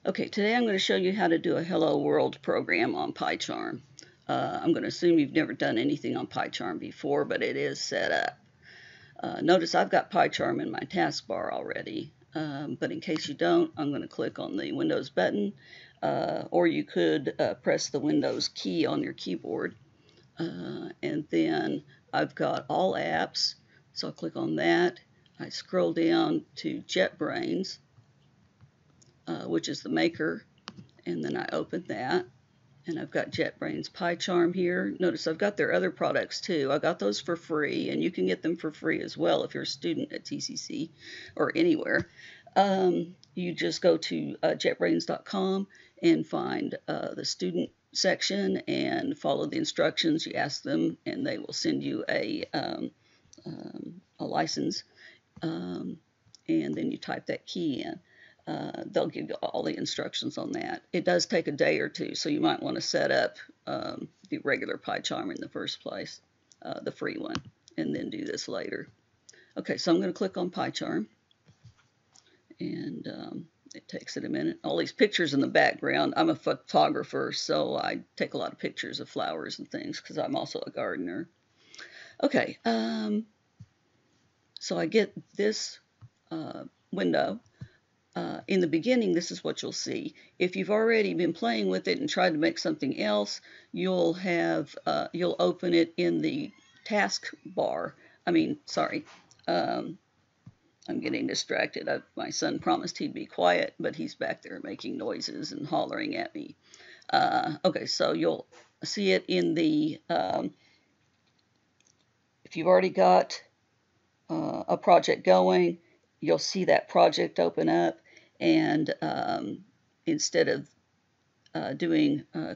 Okay, today I'm going to show you how to do a Hello World program on PyCharm. I'm going to assume you've never done anything on PyCharm before, but it is set up. Notice I've got PyCharm in my taskbar already, but in case you don't, I'm going to click on the Windows button, or you could press the Windows key on your keyboard. And then I've got all apps, so I'll click on that. I scroll down to JetBrains, which is the maker, and then I open that, and I've got JetBrains PyCharm here. Notice I've got their other products too. I got those for free, and you can get them for free as well if you're a student at TCC or anywhere. You just go to jetbrains.com and find the student section and follow the instructions. You ask them, and they will send you a license, and then you type that key in. They'll give you all the instructions on that. It does take a day or two, so you might want to set up the regular PyCharm in the first place, the free one, and then do this later. Okay, so I'm going to click on PyCharm, and it takes it a minute. All these pictures in the background. I'm a photographer, so I take a lot of pictures of flowers and things because I'm also a gardener. Okay, so I get this window. In the beginning, this is what you'll see. If you've already been playing with it and tried to make something else, you'll open it in the task bar. I'm getting distracted. My son promised he'd be quiet, but he's back there making noises and hollering at me. Okay, so you'll see it in the, if you've already got a project going, you'll see that project open up, and instead of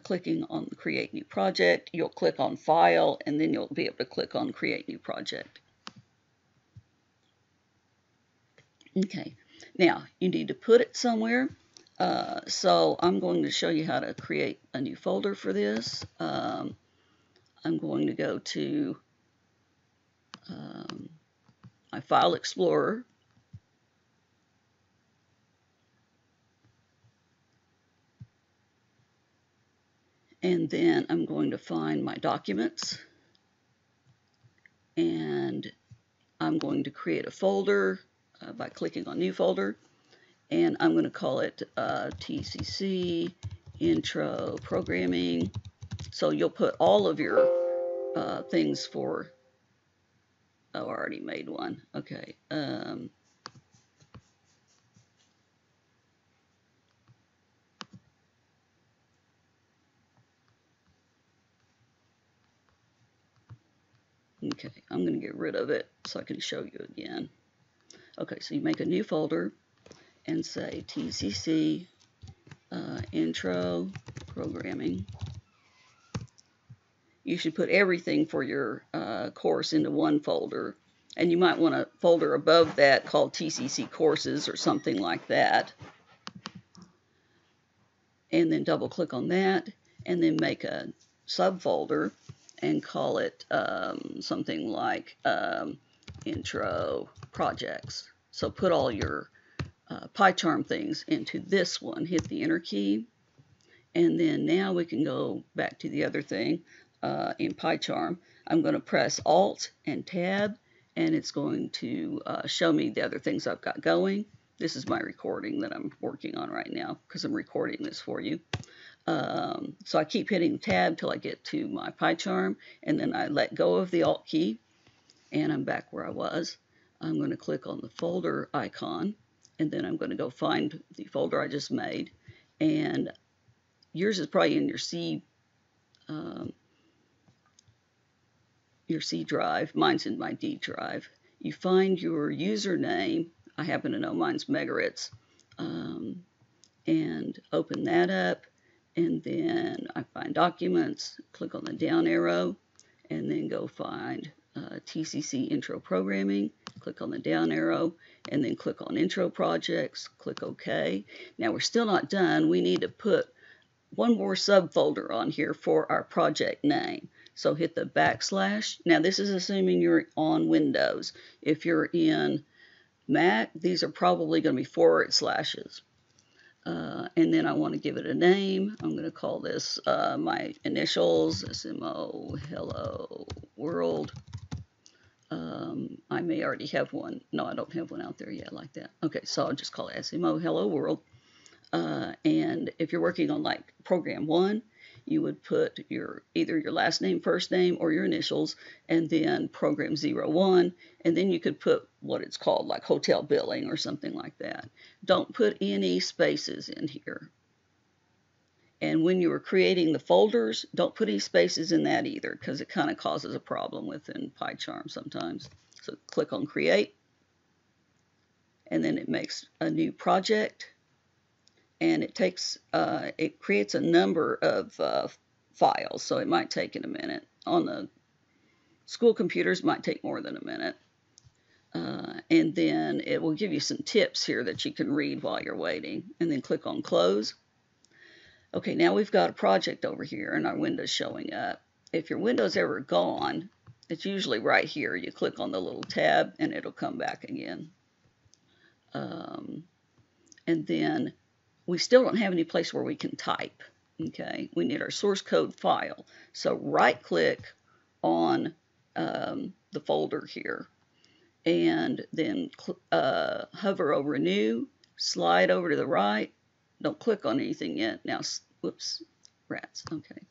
clicking on Create New Project, you'll click on File, and then you'll be able to click on Create New Project. Okay, now you need to put it somewhere. So I'm going to show you how to create a new folder for this. I'm going to go to my File Explorer. And then I'm going to find my documents, and I'm going to create a folder by clicking on New Folder, and I'm going to call it TCC Intro Programming. So you'll put all of your things for, oh, I already made one. Okay. Okay, I'm going to get rid of it so I can show you again. Okay, so you make a new folder and say TCC Intro Programming. You should put everything for your course into one folder, and you might want a folder above that called TCC Courses or something like that. And then double click on that, and then make a subfolder and call it something like Intro Projects. So put all your PyCharm things into this one, hit the Enter key, and then now we can go back to the other thing in PyCharm. I'm going to press Alt and Tab, and it's going to show me the other things I've got going. This is my recording that I'm working on right now because I'm recording this for you. So I keep hitting Tab till I get to my PyCharm, and then I let go of the Alt key, and I'm back where I was. I'm going to click on the folder icon, and then I'm going to go find the folder I just made. And yours is probably in your C drive. Mine's in my D drive. You find your username. I happen to know mine's Megaritz, and open that up. And then I find Documents, click on the down arrow, and then go find TCC Intro Programming, click on the down arrow, and then click on Intro Projects, click OK. Now we're still not done. We need to put one more subfolder on here for our project name. So hit the backslash. Now this is assuming you're on Windows. If you're in Mac, these are probably going to be forward slashes. And then I want to give it a name. I'm going to call this my initials, SMO, hello world. I may already have one. No, I don't have one out there yet like that. Okay, so I'll just call it SMO, hello world. And if you're working on like program 1, you would put either your last name, first name, or your initials, and then program 01, and then you could put what it's called, like hotel billing or something like that. Don't put any spaces in here. And when you are creating the folders, don't put any spaces in that either, because it kind of causes a problem within PyCharm sometimes. So click on Create, and then it makes a new project. And it creates a number of files, so it might take it a minute. On the school computers, it might take more than a minute. And then it will give you some tips here that you can read while you're waiting. And then click on Close. Okay, now we've got a project over here, and our window's showing up. If your window's ever gone, it's usually right here. You click on the little tab, and it'll come back again. And then we still don't have any place where we can type. Okay, we need our source code file. So right-click on the folder here, and then hover over New, slide over to the right. Don't click on anything yet. Now, whoops, rats. Okay,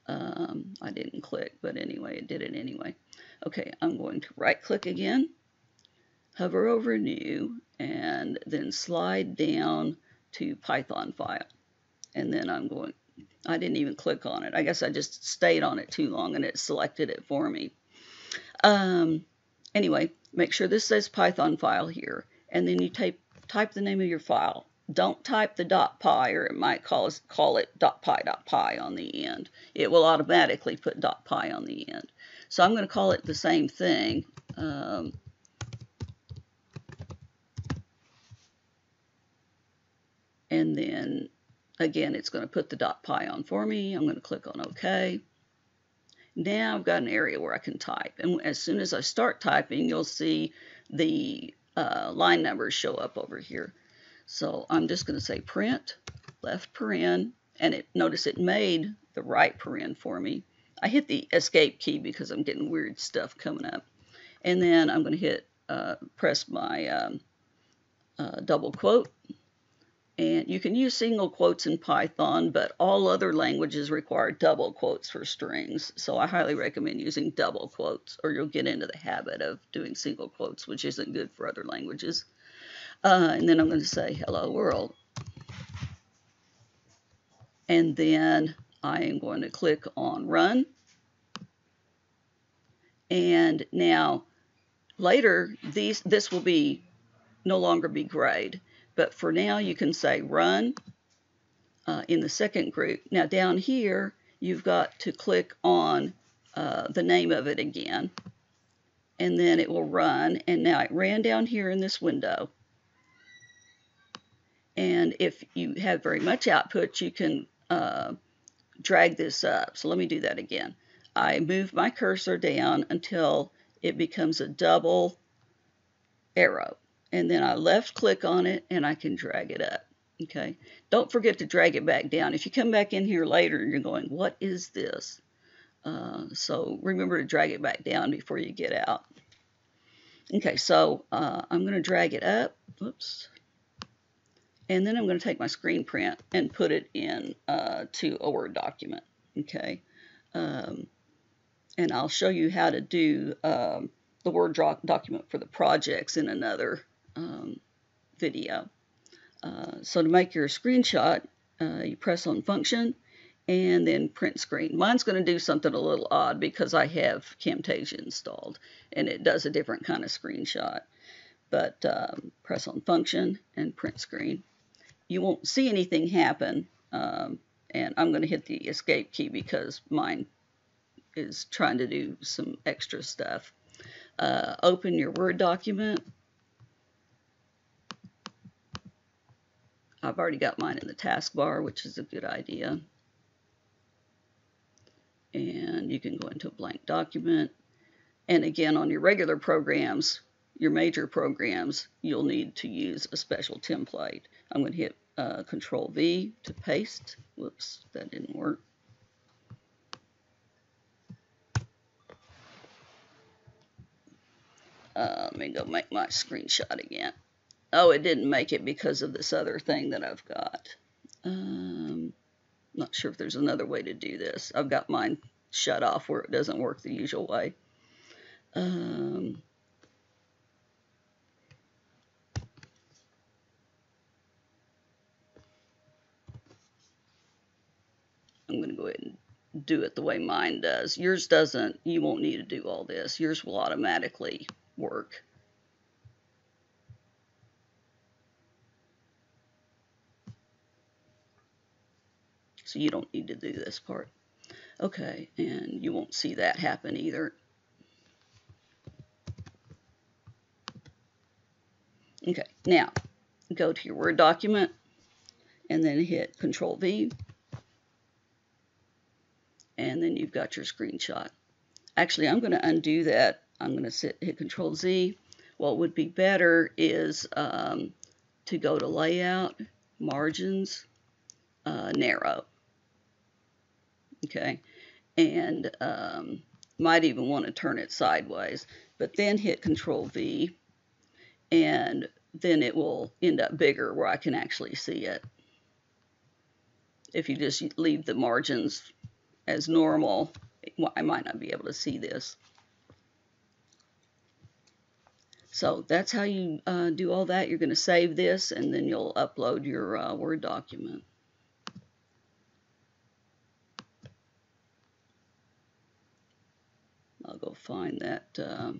I didn't click, but anyway, it did it anyway. Okay, I'm going to right-click again, hover over New, and then slide down to Python file. And then I didn't even click on it. I guess I just stayed on it too long and it selected it for me. Anyway, make sure this says Python file here, and then you type the name of your file. Don't type the .py, or it might call it .py on the end. It will automatically put .py on the end. So I'm going to call it the same thing. And then, again, it's going to put the .py on for me. I'm going to click on OK. Now I've got an area where I can type. And as soon as I start typing, you'll see the line numbers show up over here. So I'm just going to say print, left paren, and notice it made the right paren for me. I hit the escape key because I'm getting weird stuff coming up. And then I'm going to press my double quote. And you can use single quotes in Python, but all other languages require double quotes for strings. So I highly recommend using double quotes, or you'll get into the habit of doing single quotes, which isn't good for other languages. And then I'm going to say, hello world. And then I am going to click on Run. And now, later, this will no longer be grayed. But for now, you can say run in the second group. Now down here, you've got to click on the name of it again, and then it will run. And now it ran down here in this window. And if you have very much output, you can drag this up. So let me do that again. I move my cursor down until it becomes a double arrow. And then I left click on it and I can drag it up. Okay. Don't forget to drag it back down. If you come back in here later and you're going, what is this? So remember to drag it back down before you get out. Okay, so I'm going to drag it up. Oops. And then I'm going to take my screen print and put it in to a Word document. Okay. And I'll show you how to do the Word document for the projects in another video. So to make your screenshot, you press on Function and then Print Screen. Mine's going to do something a little odd because I have Camtasia installed and it does a different kind of screenshot. But press on Function and Print Screen. You won't see anything happen, and I'm going to hit the Escape key because mine is trying to do some extra stuff. Open your Word document. I've already got mine in the taskbar, which is a good idea. And you can go into a blank document. And again, on your regular programs, your major programs, you'll need to use a special template. I'm going to hit Control V to paste. Whoops, that didn't work. Let me go make my screenshot again. Oh, it didn't make it because of this other thing that I've got. Not sure if there's another way to do this. I've got mine shut off where it doesn't work the usual way. I'm going to go ahead and do it the way mine does. Yours doesn't. You won't need to do all this. Yours will automatically work. So you don't need to do this part. Okay, and you won't see that happen either. Okay, now go to your Word document and then hit Control V, and then you've got your screenshot. Actually, I'm going to undo that. I'm going to hit Control Z. What would be better is to go to Layout, Margins, Narrow. Okay, and might even want to turn it sideways, but then hit Control V, and then it will end up bigger where I can actually see it. If you just leave the margins as normal, I might not be able to see this. So that's how you do all that. You're going to save this, and then you'll upload your Word document. I'll go find that. Go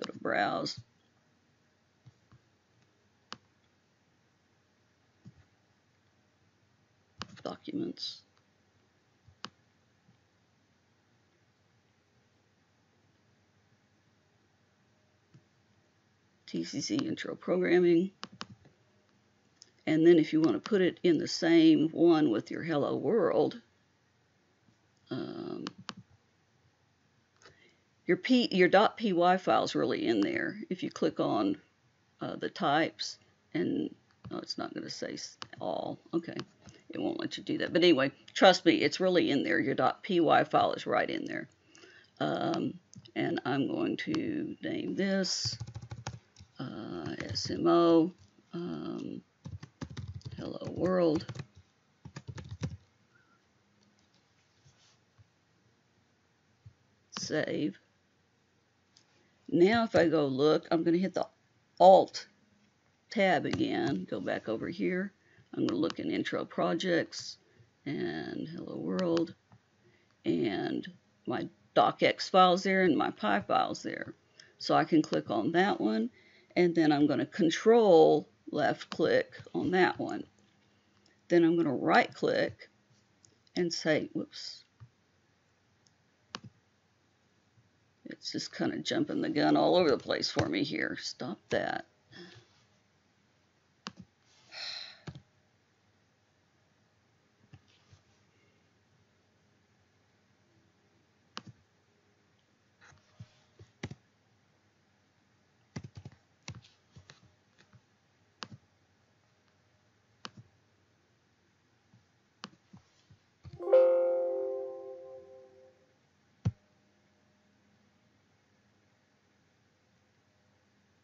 to Browse. Documents. TCC Intro Programming. And then if you want to put it in the same one with your Hello World, your .py file is really in there. If you click on the types, and oh, it's not going to say all. Okay, it won't let you do that. But anyway, trust me, it's really in there. Your .py file is right in there. And I'm going to name this SMO Hello World. Save. Now if I go look, I'm going to hit the Alt tab again, go back over here. I'm going to look in Intro Projects and Hello World, and my docx file's there and my Py file's there. So I can click on that one, and then I'm going to Control left click on that one. Then I'm going to right click and say, whoops. It's just kind of jumping the gun all over the place for me here. Stop that.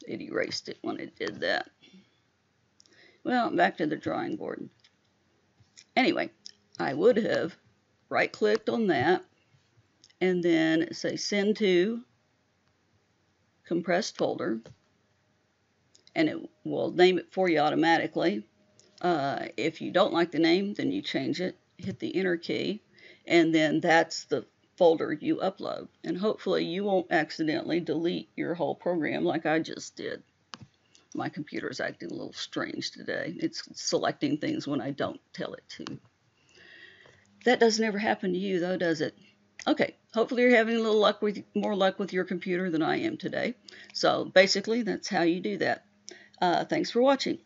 It erased it when it did that. Well, back to the drawing board. Anyway, I would have right-clicked on that and then say Send to Compressed Folder, and it will name it for you automatically. If you don't like the name, then you change it, hit the Enter key, and then that's the folder you upload. And hopefully you won't accidentally delete your whole program like I just did. My computer is acting a little strange today. It's selecting things when I don't tell it to. That doesn't ever happen to you though, does it? Okay, hopefully you're having a little luck with more luck with your computer than I am today. So basically that's how you do that. Thanks for watching.